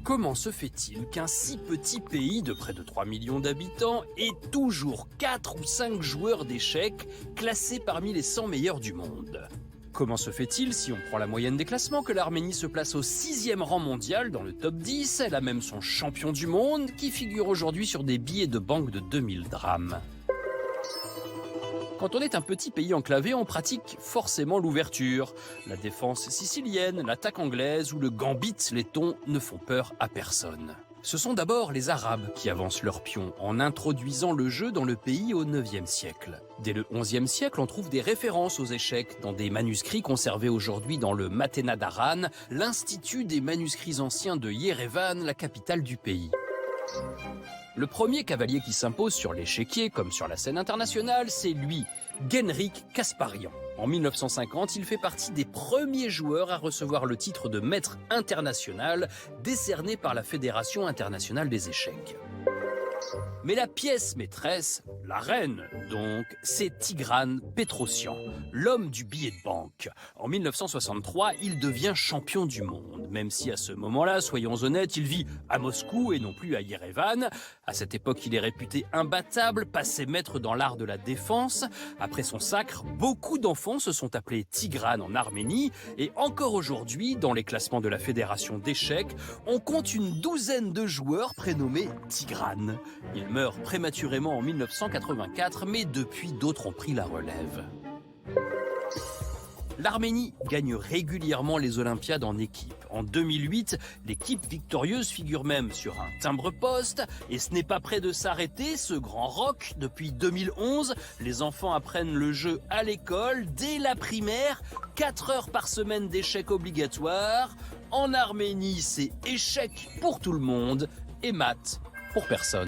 Comment se fait-il qu'un si petit pays de près de 3 millions d'habitants ait toujours 4 ou 5 joueurs d'échecs classés parmi les 100 meilleurs du monde? Comment se fait-il, si on prend la moyenne des classements, que l'Arménie se place au 6e rang mondial dans le top 10? Elle a même son champion du monde qui figure aujourd'hui sur des billets de banque de 2000 drachmes. Quand on est un petit pays enclavé, on pratique forcément l'ouverture. La défense sicilienne, l'attaque anglaise ou le gambit letton ne font peur à personne. Ce sont d'abord les Arabes qui avancent leurs pions en introduisant le jeu dans le pays au 9e siècle. Dès le 11e siècle, on trouve des références aux échecs dans des manuscrits conservés aujourd'hui dans le Maténa d'Aran, l'institut des manuscrits anciens de Yerevan, la capitale du pays. Le premier cavalier qui s'impose sur l'échiquier, comme sur la scène internationale, c'est lui, Genrikh Kasparian. En 1950, il fait partie des premiers joueurs à recevoir le titre de maître international, décerné par la Fédération internationale des échecs. Mais la pièce maîtresse, la reine donc, c'est Tigran Petrosian, l'homme du billet de banque. En 1963, il devient champion du monde, même si à ce moment-là, soyons honnêtes, il vit à Moscou et non plus à Yerevan. À cette époque, il est réputé imbattable, passé maître dans l'art de la défense. Après son sacre, beaucoup d'enfants se sont appelés Tigran en Arménie, et encore aujourd'hui, dans les classements de la Fédération d'échecs, on compte une douzaine de joueurs prénommés Tigran. Il meurt prématurément en 1984, mais depuis, d'autres ont pris la relève. L'Arménie gagne régulièrement les Olympiades en équipe. En 2008, l'équipe victorieuse figure même sur un timbre-poste. Et ce n'est pas près de s'arrêter, ce grand rock. Depuis 2011, les enfants apprennent le jeu à l'école, dès la primaire. 4 heures par semaine d'échecs obligatoires. En Arménie, c'est échec pour tout le monde et maths pour personne.